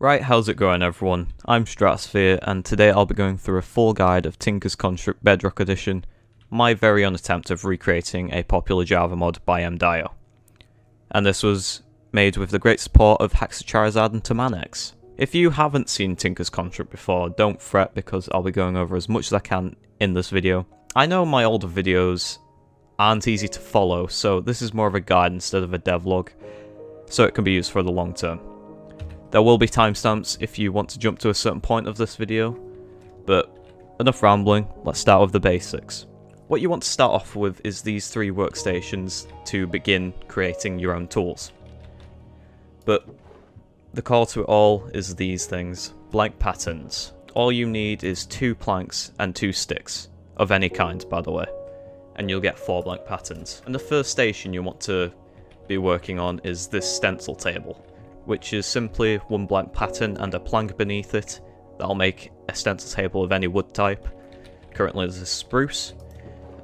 Right, how's it going everyone? I'm Stratospheer, and today I'll be going through a full guide of Tinker's Construct Bedrock Edition, my very own attempt of recreating a popular Java mod by mDiyo. And this was made with the great support of Charizard and Tamanex. If you haven't seen Tinker's Construct before, don't fret because I'll be going over as much as I can in this video. I know my older videos aren't easy to follow, so this is more of a guide instead of a devlog, so it can be used for the long term. There will be timestamps if you want to jump to a certain point of this video, but enough rambling, let's start with the basics. What you want to start off with is these three workstations to begin creating your own tools. But the core to it all is these things, blank patterns. All you need is 2 planks and 2 sticks, of any kind by the way, and you'll get 4 blank patterns. And the first station you want to be working on is this stencil table, which is simply 1 blank pattern and a plank beneath it. That'll make a stencil table of any wood type. Currently this is spruce.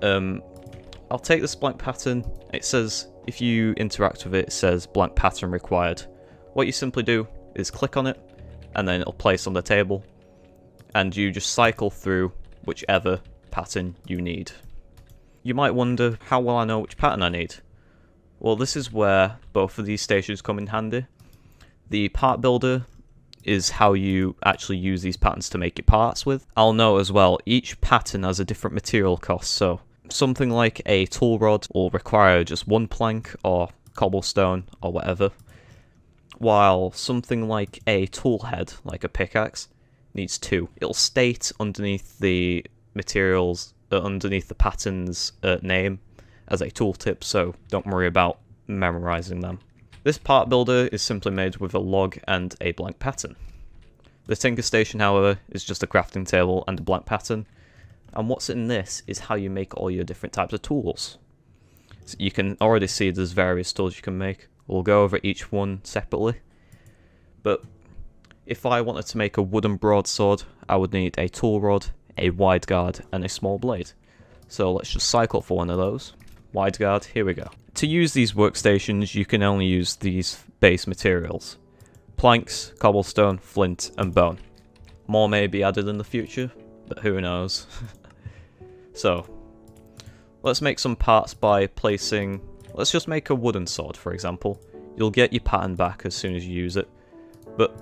I'll take this blank pattern. It says, if you interact with it, it says blank pattern required. What you simply do is click on it, and then it'll place on the table, and you just cycle through whichever pattern you need. You might wonder, how will I know which pattern I need? Well, this is where both of these stations come in handy. The part builder is how you actually use these patterns to make your parts with. I'll note as well, each pattern has a different material cost, so something like a tool rod will require just 1 plank or cobblestone or whatever, while something like a tool head, like a pickaxe, needs 2. It'll state underneath the materials, underneath the pattern's name as a tooltip, so don't worry about memorizing them. This part builder is simply made with a log and a blank pattern. The Tinker Station, however, is just a crafting table and a blank pattern, and what's in this is how you make all your different types of tools. So you can already see there's various tools you can make. We'll go over each one separately, but if I wanted to make a wooden broadsword, I would need a tool rod, a wide guard, and a small blade. So let's just cycle for one of those. Wide guard, here we go. To use these workstations, you can only use these base materials: planks, cobblestone, flint, and bone. More may be added in the future, but who knows. So, let's make some parts by placing... Let's just make a wooden sword, for example. You'll get your pattern back as soon as you use it, but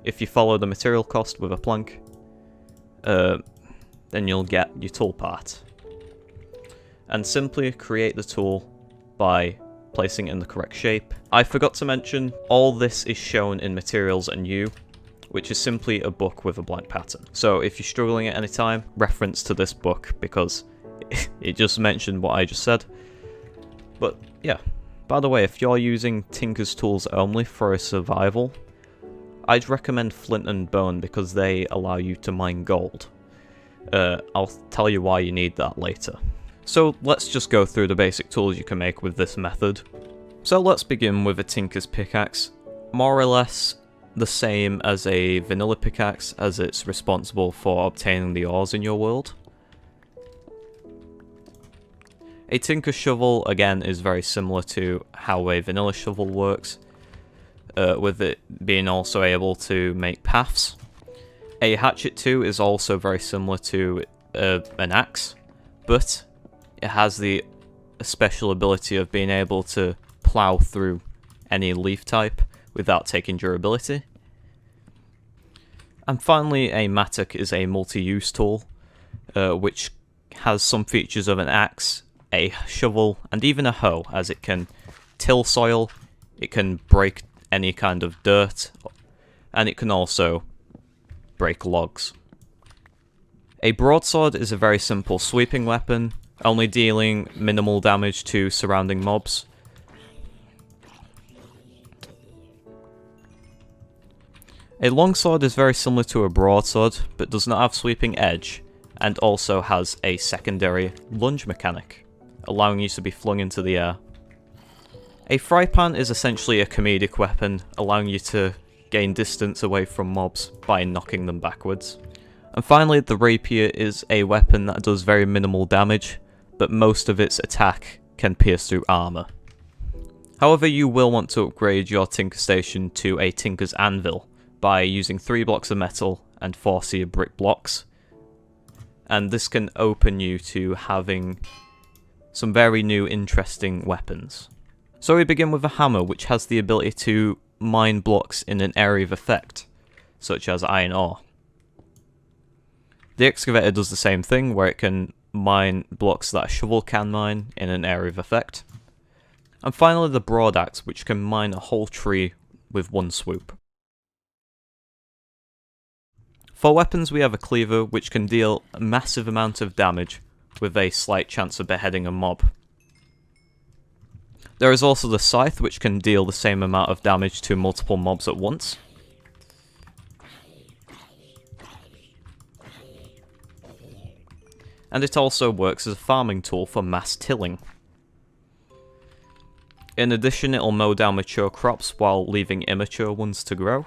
if you follow the material cost with a plank, then you'll get your tool part. And simply create the tool by placing it in the correct shape. I forgot to mention, all this is shown in Materials and New, which is simply a book with a blank pattern. So if you're struggling at any time, reference to this book, because it just mentioned what I just said. But yeah, by the way, if you're using Tinker's tools only for a survival, I'd recommend flint and bone because they allow you to mine gold. I'll tell you why you need that later. So let's just go through the basic tools you can make with this method. So let's begin with a Tinker's pickaxe. More or less the same as a vanilla pickaxe, as it's responsible for obtaining the ores in your world. A Tinker shovel, again, is very similar to how a vanilla shovel works, with it being also able to make paths. A hatchet too is also very similar to an axe, but it has the special ability of being able to plow through any leaf type without taking durability. And finally, a mattock is a multi-use tool, which has some features of an axe, a shovel, and even a hoe, as it can till soil, it can break any kind of dirt, and it can also break logs. A broadsword is a very simple sweeping weapon, only dealing minimal damage to surrounding mobs. A longsword is very similar to a broadsword, but does not have sweeping edge, and also has a secondary lunge mechanic, allowing you to be flung into the air. A fry pan is essentially a comedic weapon, allowing you to gain distance away from mobs by knocking them backwards. And finally, the rapier is a weapon that does very minimal damage, but most of its attack can pierce through armor. However, you will want to upgrade your Tinker Station to a Tinker's Anvil, by using 3 blocks of metal and 4 seared brick blocks. And this can open you to having some very new interesting weapons. So we begin with a hammer, which has the ability to mine blocks in an area of effect, such as iron ore. The excavator does the same thing, where it can mine blocks that a shovel can mine in an area of effect. And finally the broad axe, which can mine a whole tree with one swoop. For weapons we have a cleaver, which can deal a massive amount of damage with a slight chance of beheading a mob. There is also the scythe, which can deal the same amount of damage to multiple mobs at once. And it also works as a farming tool for mass tilling. In addition, it'll mow down mature crops while leaving immature ones to grow.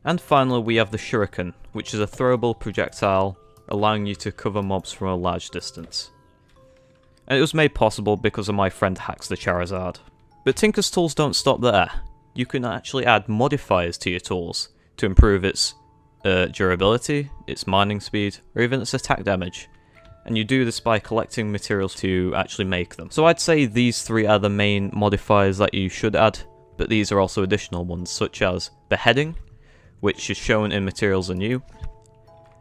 And finally we have the shuriken, which is a throwable projectile, allowing you to cover mobs from a large distance. And it was made possible because of my friend Hacks the Charizard. But Tinker's tools don't stop there. You can actually add modifiers to your tools to improve its durability, its mining speed, or even its attack damage. And you do this by collecting materials to actually make them. So I'd say these 3 are the main modifiers that you should add, but these are also additional ones, such as beheading, which is shown in Materials Anew.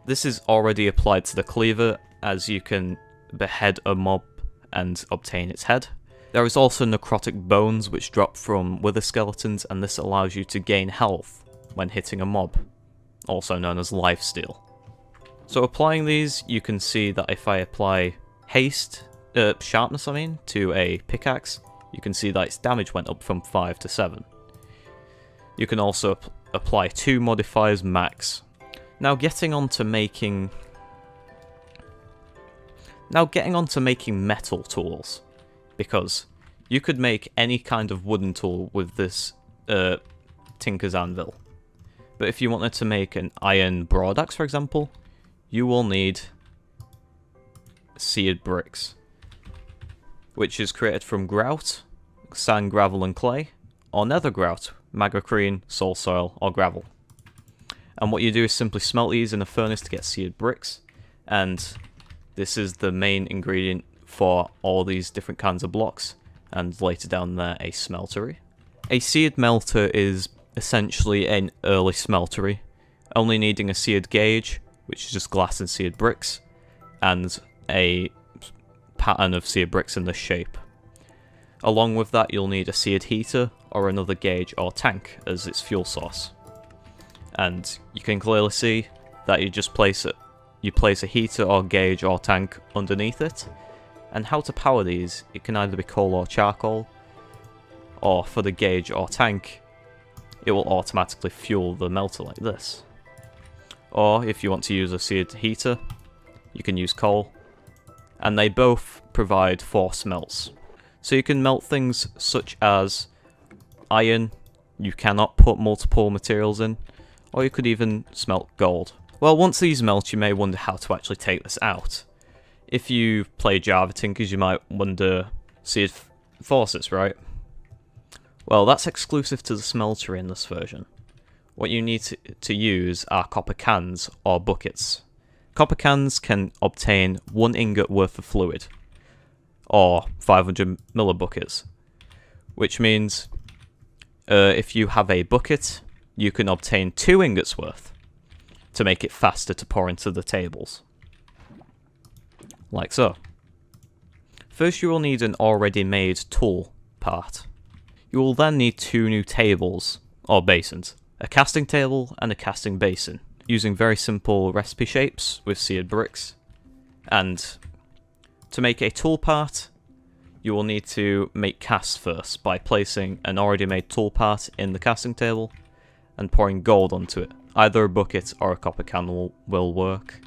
This is already applied to the cleaver, as you can behead a mob and obtain its head. There is also necrotic bones, which drop from wither skeletons, and this allows you to gain health when hitting a mob, also known as lifesteal. So applying these, you can see that if I apply sharpness to a pickaxe, you can see that its damage went up from 5 to 7. You can also apply 2 modifiers max. Now getting on to making metal tools, because you could make any kind of wooden tool with this Tinker's Anvil. But if you wanted to make an iron broadaxe, for example, you will need seared bricks, which is created from grout, sand, gravel and clay, or nether grout, magacrene, soul soil or gravel. And what you do is simply smelt these in a furnace to get seared bricks, and this is the main ingredient for all these different kinds of blocks, and later down there a smeltery. A seared melter is essentially an early smeltery, only needing a seared gauge, which is just glass and seared bricks, and a pattern of seared bricks in this shape. Along with that you'll need a seared heater or another gauge or tank as its fuel source. And you can clearly see that you just place a heater or gauge or tank underneath it. And how to power these, it can either be coal or charcoal, or for the gauge or tank, it will automatically fuel the melter like this. Or if you want to use a seared heater, you can use coal, and they both provide 4 smelts. So you can melt things such as iron, you cannot put multiple materials in, or you could even smelt gold. Well, once these melt, you may wonder how to actually take this out. If you play Java Tinkers, you might wonder, seared faucets, right? Well, that's exclusive to the smelter in this version. What you need to use are copper cans or buckets. Copper cans can obtain 1 ingot worth of fluid, or 500 millibuckets, which means if you have a bucket, you can obtain 2 ingots worth to make it faster to pour into the tables. Like so. First you will need an already made tool part. You will then need 2 new tables, or basins, a casting table and a casting basin, using very simple recipe shapes with seared bricks. And to make a tool part, you will need to make casts first by placing an already made tool part in the casting table and pouring gold onto it. Either a bucket or a copper can will work.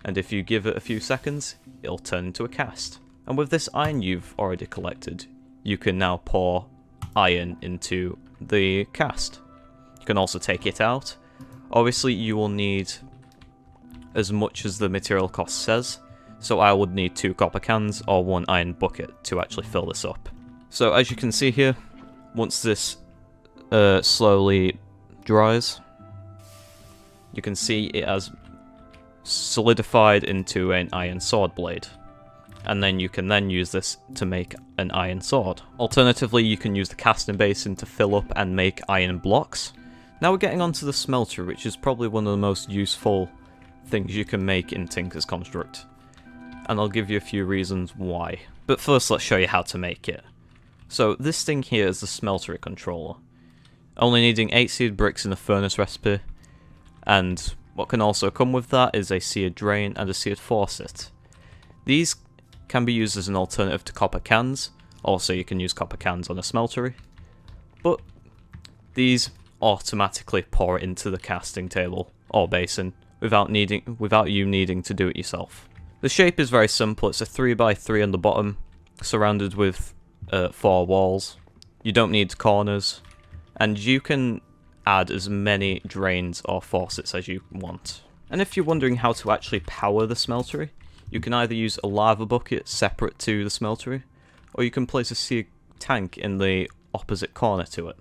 And if you give it a few seconds, it'll turn into a cast. And with this iron you've already collected, you can now pour iron into the cast. You can also take it out. Obviously you will need as much as the material cost says, so I would need 2 copper cans or 1 iron bucket to actually fill this up. So as you can see here, once this slowly dries, you can see it has solidified into an iron sword blade. And then you can then use this to make an iron sword. Alternatively, you can use the casting basin to fill up and make iron blocks. Now we're getting onto the smelter, which is probably one of the most useful things you can make in Tinker's Construct. And I'll give you a few reasons why. But first, let's show you how to make it. So this thing here is the Smeltery controller. Only needing 8 seared bricks in a furnace recipe. And what can also come with that is a seared drain and a seared faucet. These can be used as an alternative to copper cans. Also, you can use copper cans on a smeltery. But these automatically pour it into the casting table or basin without you needing to do it yourself. The shape is very simple. It's a 3x3 on the bottom, surrounded with 4 walls. You don't need corners, and you can add as many drains or faucets as you want. And if you're wondering how to actually power the smeltery, you can either use a lava bucket separate to the smeltery, or you can place a seared tank in the opposite corner to it.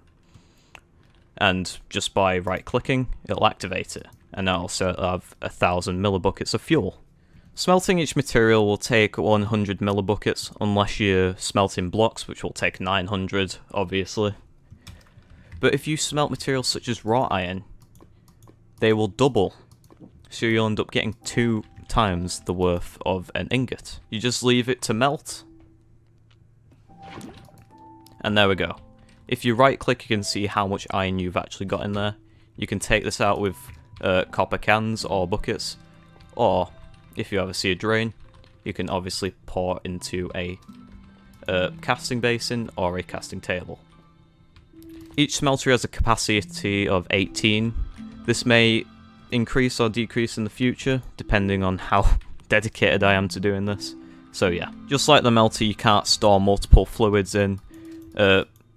And just by right clicking, it'll activate it, and also have 1000 millibuckets of fuel. Smelting each material will take 100 millibuckets, unless you're smelting blocks, which will take 900, obviously. But if you smelt materials such as wrought iron, they will double, so you'll end up getting 2 times the worth of an ingot. You just leave it to melt, and there we go. If you right click, you can see how much iron you've actually got in there. You can take this out with copper cans or buckets, or if you have a seared drain, you can obviously pour into a casting basin or a casting table. Each smeltery has a capacity of 18. This may increase or decrease in the future, depending on how dedicated I am to doing this. So yeah, just like the melter, you can't store multiple fluids in,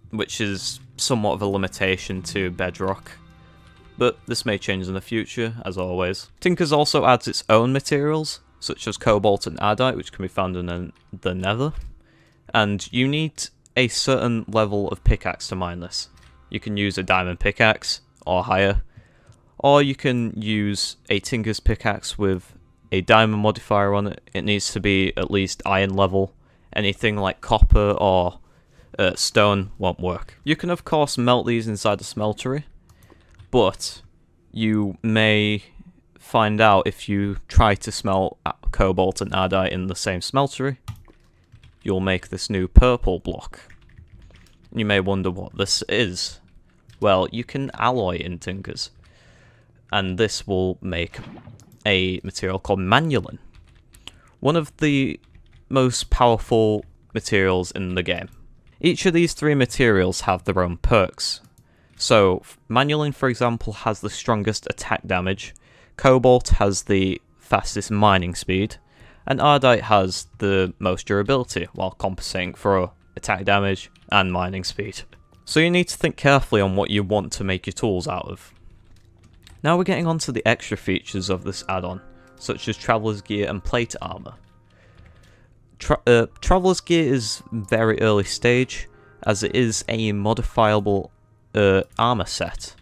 which is somewhat of a limitation to Bedrock. But this may change in the future, as always. Tinker's also adds its own materials, such as cobalt and adite, which can be found in the nether. And you need a certain level of pickaxe to mine this. You can use a diamond pickaxe, or higher. Or you can use a Tinker's pickaxe with a diamond modifier on it. It needs to be at least iron level. Anything like copper or stone won't work. You can of course melt these inside the smeltery, but you may find out if you try to smelt cobalt and adite in the same smeltery, you'll make this new purple block. You may wonder what this is. Well, you can alloy in Tinkers, and this will make a material called manulin, one of the most powerful materials in the game. Each of these 3 materials have their own perks. So, manulin, for example, has the strongest attack damage, cobalt has the fastest mining speed, and adite has the most durability, while compensating for attack damage and mining speed. So you need to think carefully on what you want to make your tools out of. Now we're getting on to the extra features of this add-on, such as Traveller's Gear and Plate Armor. Traveller's Gear is very early stage, as it is a modifiable armor set.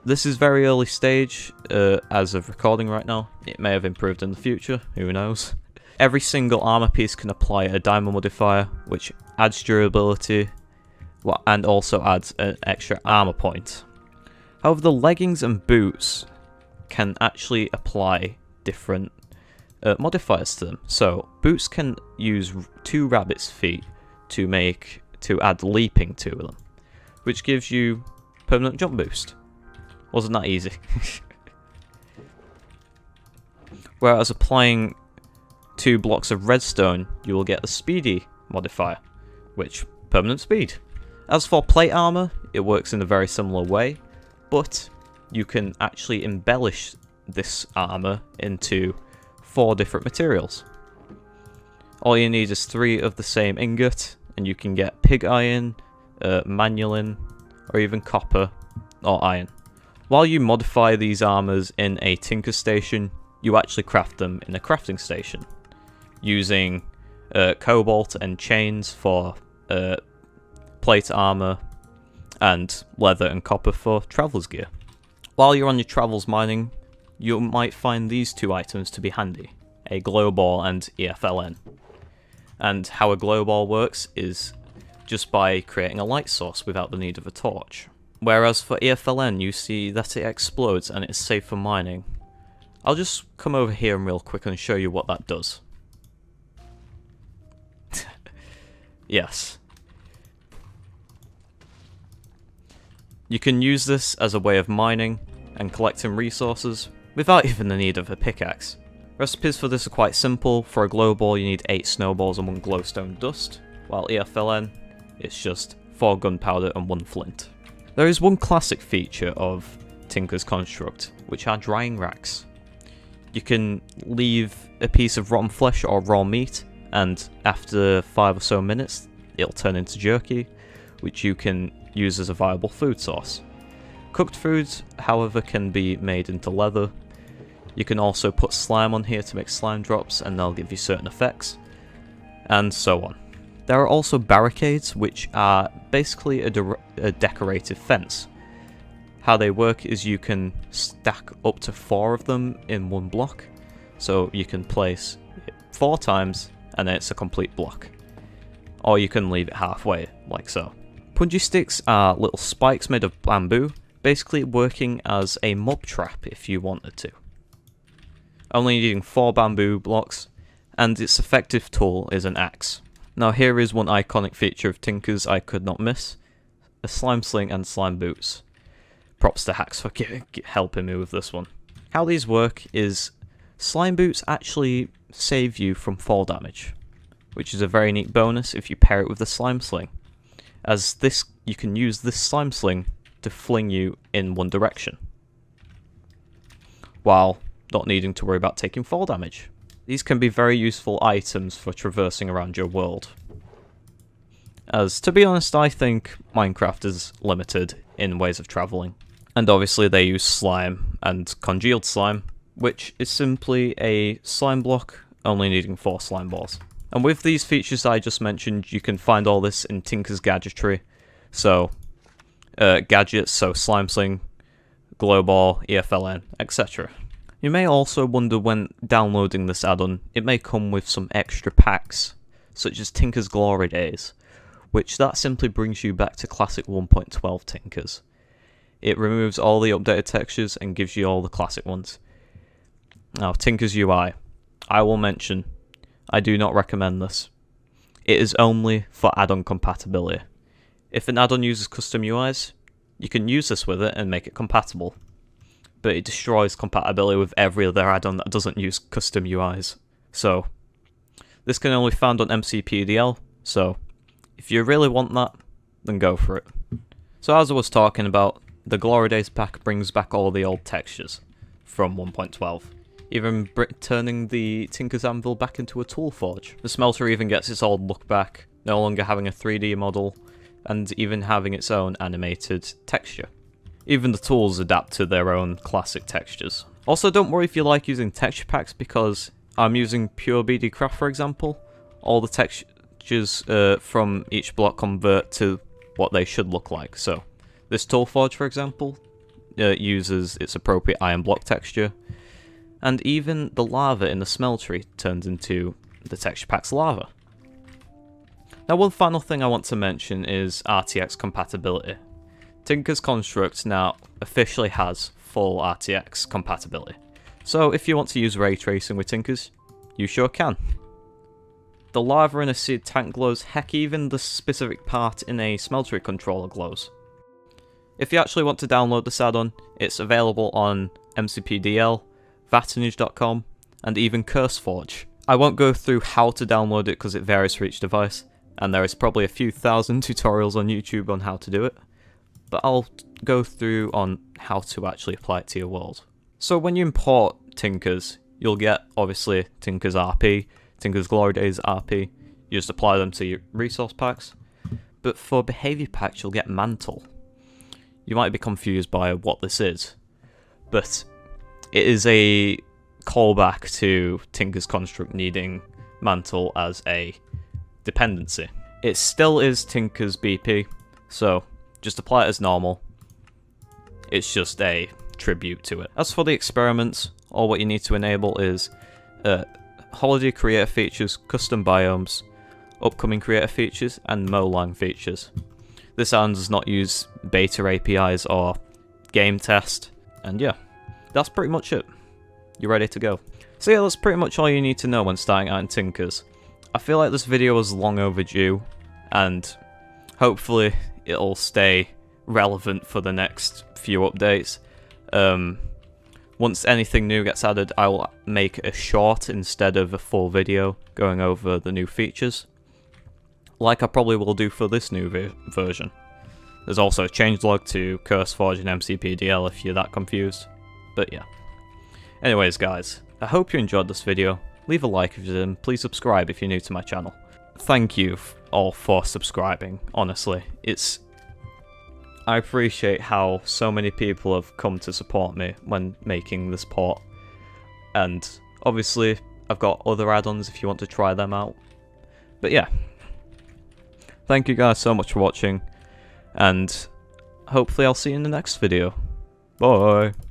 This is very early stage as of recording right now. It may have improved in the future, who knows. Every single armor piece can apply a diamond modifier, which adds durability and also adds an extra armor point. However, the leggings and boots can actually apply different modifiers to them. So boots can use 2 rabbit's feet to add leaping to them, which gives you permanent jump boost. Wasn't that easy? Whereas applying 2 blocks of redstone, you will get the speedy modifier, which permanent speed. As for plate armor, it works in a very similar way, but you can actually embellish this armor into 4 different materials. All you need is 3 of the same ingot, and you can get pig iron, manulin, or even copper or iron. While you modify these armors in a tinker station, you actually craft them in a crafting station, using cobalt and chains for plate armor, and leather and copper for traveller's gear. While you're on your travels mining, you might find these two items to be handy, a glow ball and EFLN. And how a glow ball works is just by creating a light source without the need of a torch. Whereas for EFLN you see that it explodes and it's safe for mining. I'll just come over here and real quick and show you what that does. Yes. You can use this as a way of mining and collecting resources without even the need of a pickaxe. Recipes for this are quite simple. For a glow ball you need 8 snowballs and 1 glowstone dust, while EFLN it's just 4 gunpowder and 1 flint. There is one classic feature of Tinker's Construct, which are drying racks. You can leave a piece of rotten flesh or raw meat, and after 5 or so minutes it'll turn into jerky, which you can use as a viable food source. Cooked foods, however, can be made into leather. You can also put slime on here to make slime drops and they'll give you certain effects, and so on. There are also barricades, which are basically a decorative fence. How they work is you can stack up to 4 of them in one block, so you can place it 4 times and then it's a complete block. Or you can leave it halfway, like so. Punji sticks are little spikes made of bamboo, basically working as a mob trap if you wanted to. Only needing 4 bamboo blocks, and its effective tool is an axe. Now here is one iconic feature of Tinker's I could not miss: a slime sling and slime boots. Props to Hacks for helping me with this one. How these work is slime boots actually save you from fall damage, which is a very neat bonus if you pair it with the slime sling, as this you can use this slime sling to fling you in one direction, while not needing to worry about taking fall damage. These can be very useful items for traversing around your world, as to be honest I think Minecraft is limited in ways of travelling. And obviously they use slime and congealed slime, which is simply a slime block only needing 4 slime balls. And with these features I just mentioned, you can find all this in Tinker's gadgetry. So gadgets, so slime sling, glow ball, EFLN, etc. You may also wonder when downloading this add-on, it may come with some extra packs, such as Tinker's Glory Days, which that simply brings you back to classic 1.12 Tinkers. It removes all the updated textures and gives you all the classic ones. Now, Tinker's UI, I will mention, I do not recommend this. It is only for add-on compatibility. If an add-on uses custom UIs, you can use this with it and make it compatible, but it destroys compatibility with every other add-on that doesn't use custom UIs. So, this can only be found on MCPDL, so if you really want that, then go for it. So as I was talking about, the Glory Days pack brings back all the old textures from 1.12, even turning the Tinker's Anvil back into a tool forge. The Smeltery even gets its old look back, no longer having a 3D model, and even having its own animated texture. Even the tools adapt to their own classic textures. Also, don't worry if you like using texture packs, because I'm using pure BD Craft for example. All the textures from each block convert to what they should look like. So this tool forge for example uses its appropriate iron block texture, and even the lava in the Smeltery turns into the texture pack's lava. Now one final thing I want to mention is RTX compatibility. Tinker's Construct now officially has full RTX compatibility, so if you want to use ray tracing with Tinker's, you sure can. The lava in a seed tank glows, heck even the specific part in a Smeltery controller glows. If you actually want to download this add-on, it's available on MCPDL, vatanage.com, and even CurseForge. I won't go through how to download it because it varies for each device, and there is probably a few thousand tutorials on YouTube on how to do it, but I'll go through on how to actually apply it to your world. So when you import Tinker's, you'll get, obviously, Tinker's RP, Tinker's Glory Days RP, you just apply them to your resource packs, but for behaviour packs you'll get Mantle. You might be confused by what this is, but it is a callback to Tinker's Construct needing Mantle as a dependency. It still is Tinker's BP, so just apply it as normal. It's just a tribute to it. As for the experiments, all what you need to enable is holiday creator features, custom biomes, upcoming creator features, and Molang features. This island does not use beta APIs or game test, and yeah, that's pretty much it. You're ready to go. So yeah, that's pretty much all you need to know when starting out in Tinkers. I feel like this video was long overdue, and hopefully it'll stay relevant for the next few updates. Once anything new gets added, I will make a short instead of a full video going over the new features, like I probably will do for this new version. There's also a changelog to CurseForge and MCPDL if you're that confused, but yeah. Anyways guys, I hope you enjoyed this video. Leave a like if you did, and please subscribe if you're new to my channel. Thank you all for subscribing, honestly. I appreciate how so many people have come to support me when making this port. And obviously, I've got other add-ons if you want to try them out. But yeah. Thank you guys so much for watching, and hopefully I'll see you in the next video. Bye!